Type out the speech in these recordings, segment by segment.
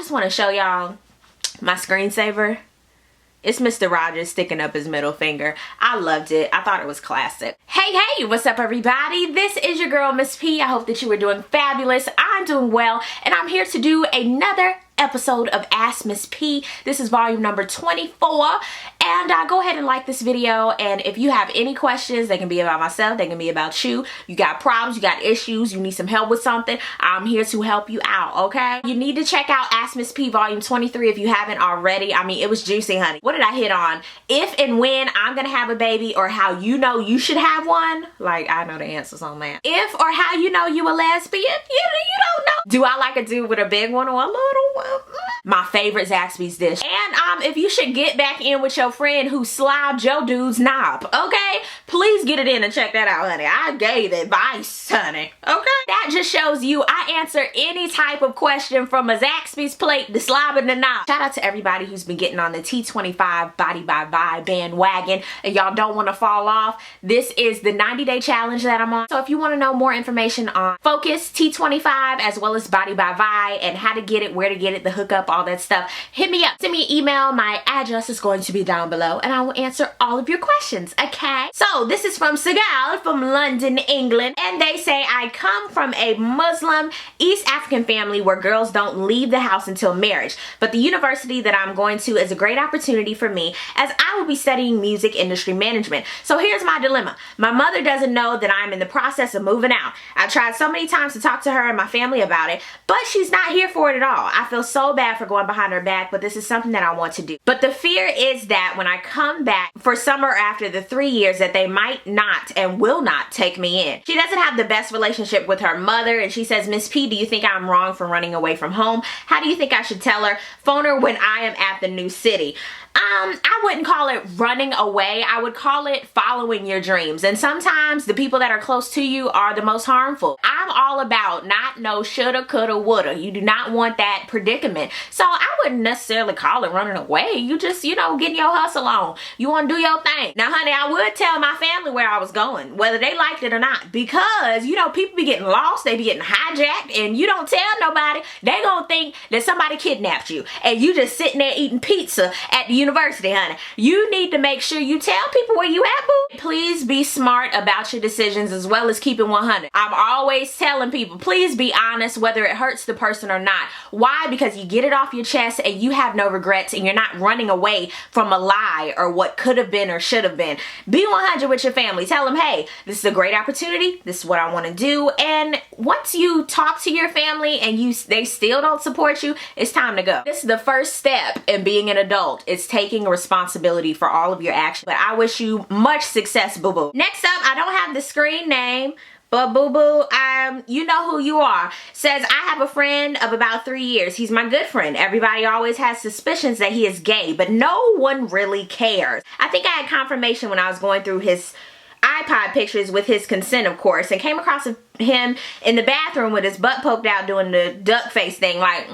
just want to show y'all my screensaver. It's Mr. Rogers sticking up his middle finger. I loved it. I thought it was classic. Hey, what's up everybody? This is your girl, Miss P. I hope that you were doing fabulous. I'm doing well, and I'm here to do another episode of Ask Miss P. This is volume number 24, and go ahead and like this video, and if you have any questions, they can be about myself, they can be about you. You got problems, you got issues, you need some help with something, I'm here to help you out, okay? You need to check out Ask Miss P volume 23 if you haven't already. I mean, it was juicy, honey. What did I hit on? If and when I'm gonna have a baby, or how you know you should have one. Like, I know the answers on that. If or how you know you a lesbian, you don't know. Do I like a dude with a big one or a little one? My favorite Zaxby's dish. And if you should get back in with your friend who slobbed your dude's knob, okay? Please get it in and check that out, honey. I gave advice, honey, okay? That just shows you I answer any type of question from a Zaxby's plate to slobbing the knob. Shout out to everybody who's been getting on the T25 Body by Vi bandwagon, and y'all don't want to fall off. This is the 90-day challenge that I'm on. So if you want to know more information on Focus, T25, as well as Body by Vi, and how to get it, where to get it, the hookup, all that stuff, hit me up. Send me an email. My address is going to be down below, and I will answer all of your questions, okay? So this is from Segal from London, England, and they say, I come from a Muslim East African family where girls don't leave the house until marriage, but the university that I'm going to is a great opportunity for me as I will be studying music industry management. So here's my dilemma. My mother doesn't know that I'm in the process of moving out. I've tried so many times to talk to her and my family about it, but she's not here for it at all. I feel so bad for going behind her back, but this is something that I want to do. But the fear is that when I come back for summer after the 3 years that they might not and will not take me in. She doesn't have the best relationship with her mother, and she says, Miss P, do you think I'm wrong for running away from home? How do you think I should tell her? Phone her when I am at the new city. I wouldn't call it running away. I would call it following your dreams. And sometimes the people that are close to you are the most harmful. I'm all about not no shoulda, coulda, woulda. You do not want that predicament. So I wouldn't necessarily call it running away. You just, you know, getting your hustle on. You want to do your thing. Now, honey, I would tell my family where I was going, whether they liked it or not, because, you know, people be getting lost, they be getting hijacked, and you don't tell nobody, they gonna think that somebody kidnapped you, and you just sitting there eating pizza at the university, honey. You need to make sure you tell people where you at, boo. Please be smart about your decisions as well as keeping 100. I'm always telling people, please be honest whether it hurts the person or not. Why? Because you get it off your chest and you have no regrets, and you're not running away from a lie or what could have been or should have been. Be 100 with your family. Tell them, hey, this is a great opportunity. This is what I want to do. And once you talk to your family and they still don't support you, it's time to go. This is the first step in being an adult. It's taking responsibility for all of your actions. But I wish you much success, boo-boo. Next up, I don't have the screen name, but boo-boo, you know who you are. Says, I have a friend of about 3 years. He's my good friend. Everybody always has suspicions that he is gay, but no one really cares. I think I had confirmation when I was going through his iPod pictures with his consent, of course, and came across him in the bathroom with his butt poked out doing the duck face thing, like,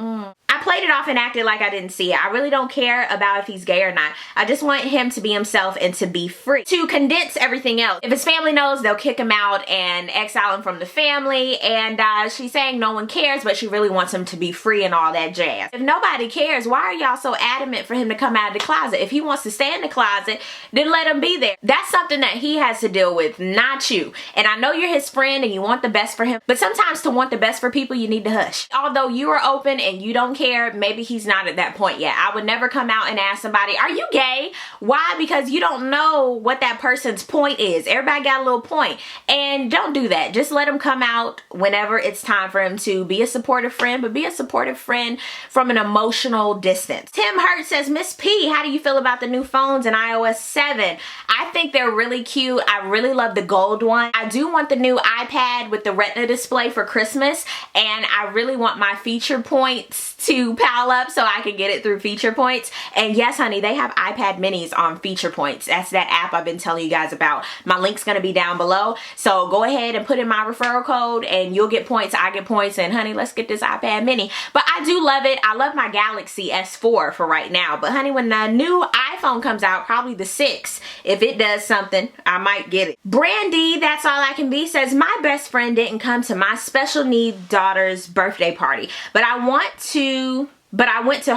I played it off and acted like I didn't see it. I really don't care about if he's gay or not. I just want him to be himself and to be free. To condense everything else, if his family knows, they'll kick him out and exile him from the family, and she's saying no one cares, but she really wants him to be free and all that jazz. If nobody cares, why are y'all so adamant for him to come out of the closet? If he wants to stay in the closet, then let him be there. That's something that he has to deal with, not you. And I know you're his friend and you want the best for him, but sometimes to want the best for people, you need to hush. Although you are open and you don't care, maybe he's not at that point yet. I would never come out and ask somebody, are you gay? Why? Because you don't know what that person's point is. Everybody got a little point, and don't do that. Just let him come out whenever it's time for him to be a supportive friend, but be a supportive friend from an emotional distance. Tim Hurt says, Miss P, how do you feel about the new phones in iOS 7? I think they're really cute. I really love the gold one. I do want the new iPad with the Retina display for Christmas, and I really want my feature points to pile up so I can get it through feature points. And yes, honey, they have iPad minis on feature points. That's that app I've been telling you guys about. My link's gonna be down below, so go ahead and put in my referral code and you'll get points, I get points, and honey, let's get this iPad mini. But I do love it. I love my Galaxy S4 for right now, but honey, when the new iPhone comes out, probably the 6, if it does something, I might get it. Brandy, that's all I can be, says, my best friend didn't come to my special need daughter's birthday party, but I want to but I went to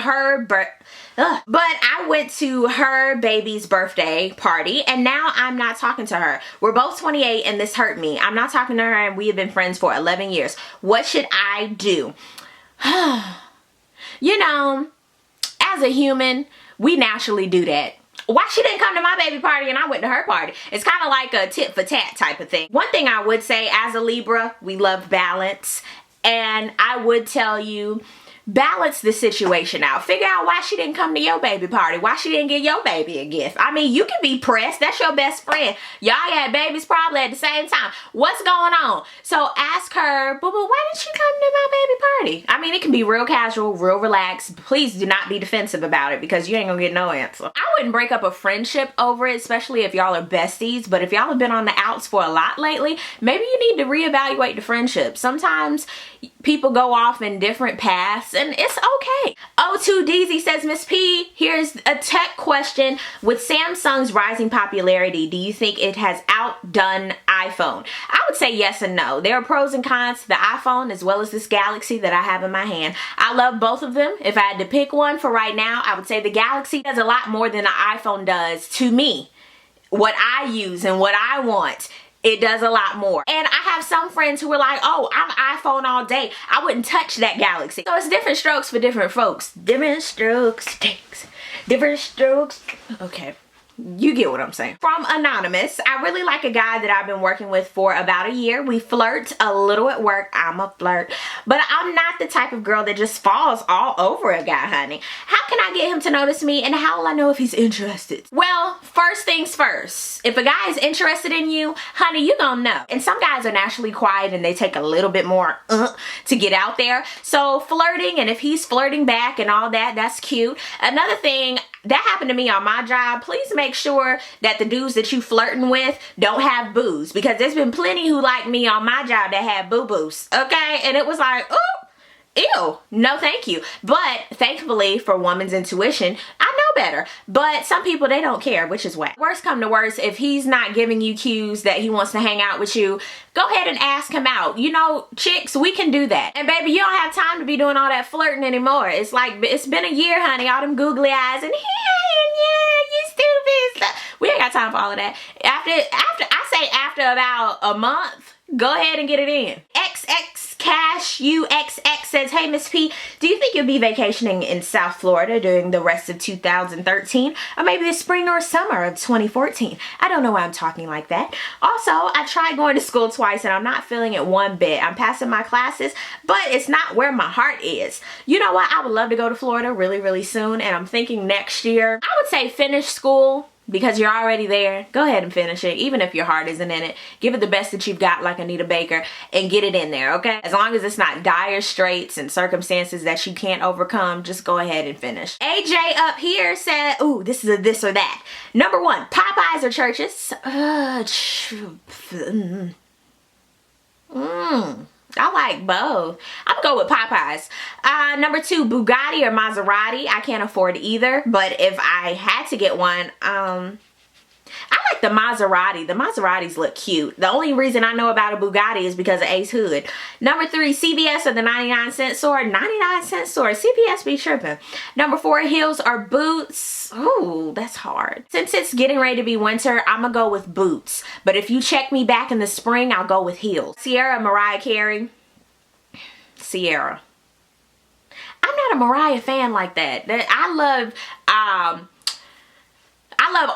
her baby's birthday party, and now I'm not talking to her. We're both 28 and this hurt me. I'm not talking to her, and we have been friends for 11 years. What should I do? You know, as a human, we naturally do that. Why she didn't come to my baby party and I went to her party? It's kind of like a tit for tat type of thing. One thing I would say, as a Libra, we love balance. And I would tell you, balance the situation out. Figure out why she didn't come to your baby party. Why she didn't get your baby a gift. I mean, you can be pressed. That's your best friend. Y'all had babies probably at the same time. What's going on? So ask her, boo boo, why didn't she come to my baby party? I mean, it can be real casual, real relaxed. Please do not be defensive about it, because you ain't gonna get no answer. I wouldn't break up a friendship over it, especially if y'all are besties. But if y'all have been on the outs for a lot lately, maybe you need to reevaluate the friendship. Sometimes people go off in different paths, and it's okay. O2DZ says, Miss P, here's a tech question. With Samsung's rising popularity, do you think it has outdone iPhone? I would say yes and no. There are pros and cons to the iPhone as well as this Galaxy that I have in my hand. I love both of them. If I had to pick one for right now, I would say the Galaxy does a lot more than the iPhone does to me. What I use and what I want, it does a lot more. And I have some friends who are like, oh, I'm iPhone all day. I wouldn't touch that Galaxy. So it's different strokes for different folks. Different strokes, different strokes. Okay. You get what I'm saying. From Anonymous, I really like a guy that I've been working with for about a year. We flirt a little at work. I'm a flirt. But I'm not the type of girl that just falls all over a guy, honey. How can I get him to notice me, and how will I know if he's interested? Well, first things first. If a guy is interested in you, honey, you gonna know. And some guys are naturally quiet and they take a little bit more to get out there. So flirting, and if he's flirting back and all that, that's cute. Another thing, that happened to me on my job. Please make sure that the dudes that you flirting with don't have boos, because there's been plenty who like me on my job that had boo-boos, okay? And it was like, ooh, ew, no thank you. But thankfully for woman's intuition, I know better. But some people, they don't care, which is whack. Worst come to worst, if he's not giving you cues that he wants to hang out with you, go ahead and ask him out. You know, chicks, we can do that. And baby, you don't have time to be doing all that flirting anymore. It's like, it's been a year, honey, all them googly eyes and yeah, you stupid stuff. We ain't got time for all of that. After about a month, go ahead and get it in. XX Cash UXX says, hey Miss P, do you think you'll be vacationing in South Florida during the rest of 2013, or maybe the spring or summer of 2014? I don't know why I'm talking like that. Also, I tried going to school twice and I'm not feeling it one bit. I'm passing my classes, but it's not where my heart is. You know what? I would love to go to Florida really, really soon, and I'm thinking next year. I would say finish school, because you're already there. Go ahead and finish it, even if your heart isn't in it. Give it the best that you've got, like Anita Baker, and get it in there, okay? As long as it's not dire straits and circumstances that you can't overcome, just go ahead and finish. AJ up here said, ooh, this is a this or that. Number one, Popeyes or churches? I like both. I'm gonna go with Popeyes. Number two, Bugatti or Maserati. I can't afford either, but if I had to get one, I like the Maserati. The Maseratis look cute. The only reason I know about a Bugatti is because of Ace Hood. Number three, CVS or the 99-cent store. 99-cent store. CVS be tripping. Number four, heels or boots. Ooh, that's hard. Since it's getting ready to be winter, I'm gonna go with boots. But if you check me back in the spring, I'll go with heels. Sierra, Mariah Carey. Sierra. I'm not a Mariah fan like that. I love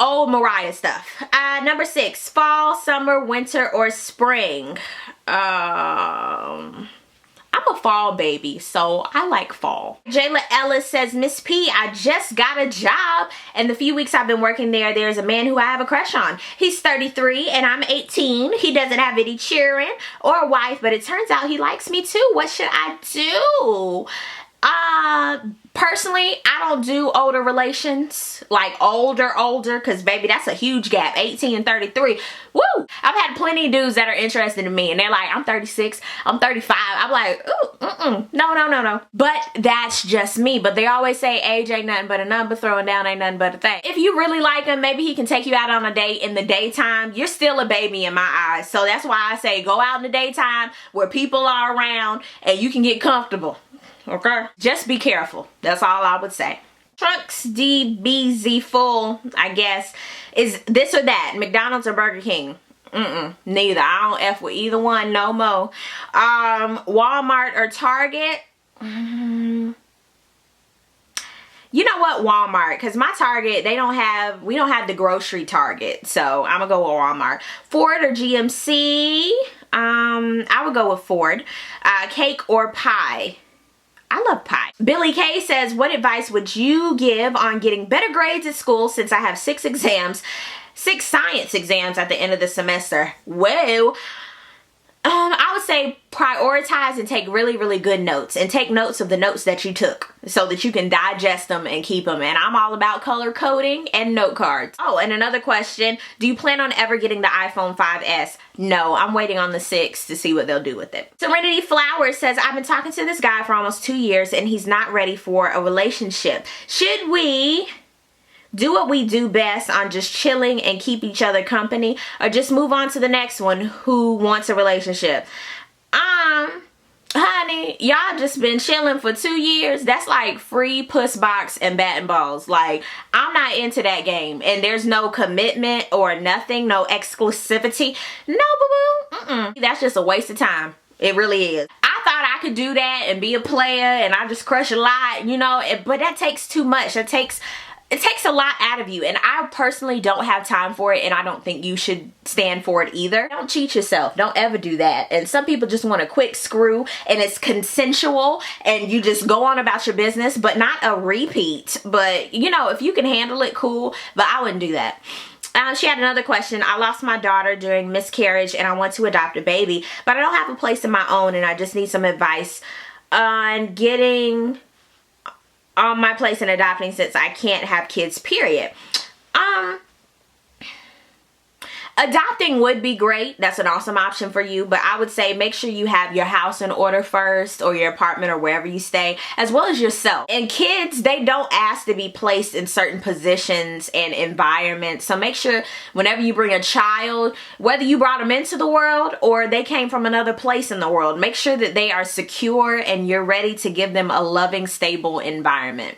old Mariah stuff. Number six, fall, summer, winter, or spring. I'm a fall baby, so I like fall. Jayla Ellis says, Miss P, I just got a job, and the few weeks I've been working there's a man who I have a crush on. He's 33 and I'm 18. He doesn't have any children or a wife, but it turns out he likes me too. What should I do? Personally, I don't do older relations, like older, because baby, that's a huge gap, 18 and 33. Woo! I've had plenty of dudes that are interested in me, and they're like, I'm 36, I'm 35. I'm like, ooh, no. But that's just me. But they always say age ain't nothing but a number, throwing down ain't nothing but a thing. If you really like him, maybe he can take you out on a date in the daytime. You're still a baby in my eyes. So that's why I say go out in the daytime where people are around and you can get comfortable. okay? Just be careful. That's all I would say. Trunks DBZ full, I guess, is this or that, McDonald's or Burger King? Neither. I don't F with either one no more. Walmart or Target? You know what, Walmart, because my Target, we don't have the grocery Target, so I'm gonna go with Walmart. Ford or GMC? I would go with Ford. Cake or pie? I love pie. Billy K says, what advice would you give on getting better grades at school since I have 6 science exams at the end of the semester? Well, I would say prioritize and take really, really good notes, and take notes of the notes that you took so that you can digest them and keep them. And I'm all about color coding and note cards. Oh, and another question, do you plan on ever getting the iPhone 5S? No, I'm waiting on the 6 to see what they'll do with it. Serenity Flowers says, I've been talking to this guy for almost 2 years and he's not ready for a relationship. Should we do what we do best on just chilling and keep each other company, or just move on to the next one who wants a relationship? Honey, y'all just been chilling for 2 years. That's like free puss box and bat and balls. Like, I'm not into that game, and there's no commitment or nothing, no exclusivity. No, boo-boo. That's just a waste of time. It really is. I thought I could do that and be a player and I just crush a lot, you know, but that takes too much. It takes a lot out of you, and I personally don't have time for it, and I don't think you should stand for it either. Don't cheat yourself. Don't ever do that. And some people just want a quick screw, and it's consensual, and you just go on about your business, but not a repeat. But, you know, if you can handle it, cool, but I wouldn't do that. She had another question. I lost my daughter during miscarriage, and I want to adopt a baby, but I don't have a place of my own, and I just need some advice on getting on my place in adopting since I can't have kids, period. Adopting would be great. That's an awesome option for you, but I would say make sure you have your house in order first, or your apartment, or wherever you stay, as well as yourself. And kids, they don't ask to be placed in certain positions and environments, so make sure whenever you bring a child, whether you brought them into the world or they came from another place in the world, make sure that they are secure and you're ready to give them a loving, stable environment.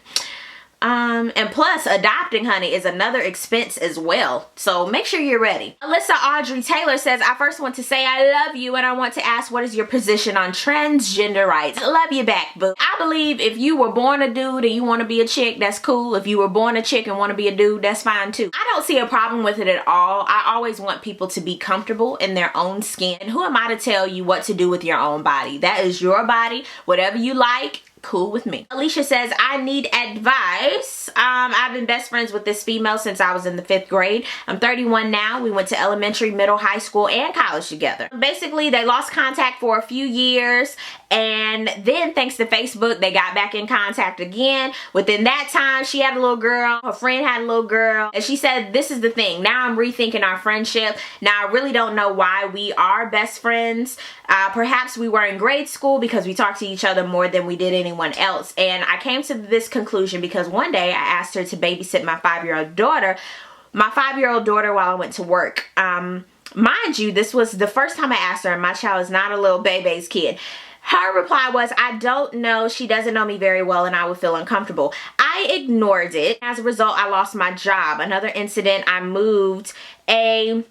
And plus, adopting, honey, is another expense as well. So make sure you're ready. Alyssa Audrey Taylor says, I first want to say I love you, and I want to ask, what is your position on transgender rights? Love you back, boo. I believe if you were born a dude and you want to be a chick, that's cool. If you were born a chick and want to be a dude, that's fine too. I don't see a problem with it at all. I always want people to be comfortable in their own skin. And who am I to tell you what to do with your own body? That is your body. Whatever you like, cool with me. Alicia says, I need advice. I've been best friends with this female since I was in the 5th grade. I'm 31 now. We went to elementary, middle, high school, and college together. Basically, they lost contact for a few years, and then thanks to Facebook, they got back in contact again. Within that time, she had a little girl, her friend had a little girl, and she said, this is the thing. Now I'm rethinking our friendship. Now I really don't know why we are best friends. Perhaps we were in grade school because we talked to each other more than we did anyone else. And I came to this conclusion because one day I asked her to babysit my 5-year-old daughter, while I went to work. Mind you, this was the first time I asked her, and my child is not a little baby's kid. Her reply was, I don't know, she doesn't know me very well and I would feel uncomfortable. I ignored it. As a result, I lost my job. Another incident, I moved a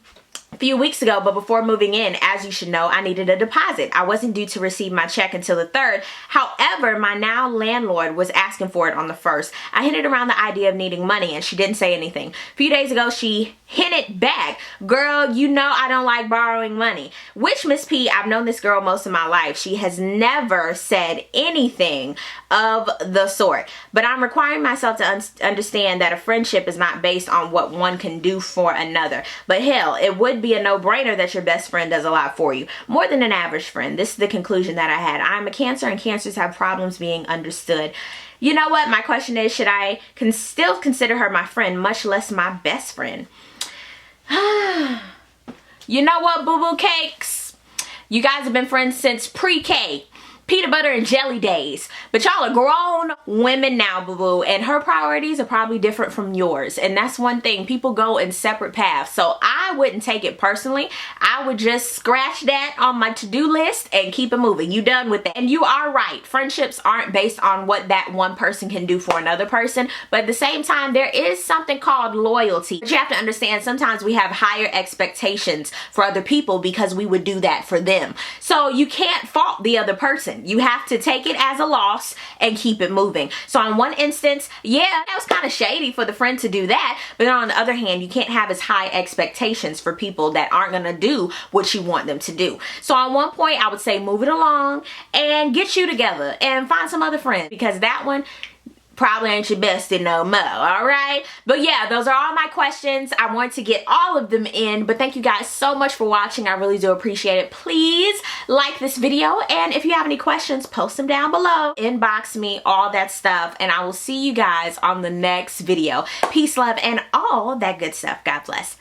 few weeks ago, but before moving in, as you should know, I needed a deposit. I wasn't due to receive my check until the 3rd. However, my now landlord was asking for it on the 1st. I hinted around the idea of needing money and she didn't say anything. A few days ago, she hinted back, girl, you know I don't like borrowing money. Which, Miss P, I've known this girl most of my life. She has never said anything of the sort. But I'm requiring myself to understand that a friendship is not based on what one can do for another. But hell, it would be a no-brainer that your best friend does a lot for you. More than an average friend. This is the conclusion that I had. I'm a Cancer and Cancers have problems being understood. You know what? My question is, should I still consider her my friend, much less my best friend? You know what, boo-boo cakes? You guys have been friends since pre-K. peanut butter and jelly days. But y'all are grown women now, boo-boo, and her priorities are probably different from yours. And that's one thing. People go in separate paths. So I wouldn't take it personally. I would just scratch that on my to-do list and keep it moving. You done with that. And you are right. Friendships aren't based on what that one person can do for another person. But at the same time, there is something called loyalty. But you have to understand, sometimes we have higher expectations for other people because we would do that for them. So you can't fault the other person. You have to take it as a loss and keep it moving. So on one instance, yeah, that was kind of shady for the friend to do that. But then on the other hand, you can't have as high expectations for people that aren't going to do what you want them to do. So on one point, I would say move it along and get you together and find some other friends, because that one probably ain't your bestie no more, all right? But yeah, those are all my questions. I want to get all of them in, but thank you guys so much for watching. I really do appreciate it. Please like this video, and if you have any questions, post them down below. Inbox me, all that stuff, and I will see you guys on the next video. Peace, love, and all that good stuff. God bless.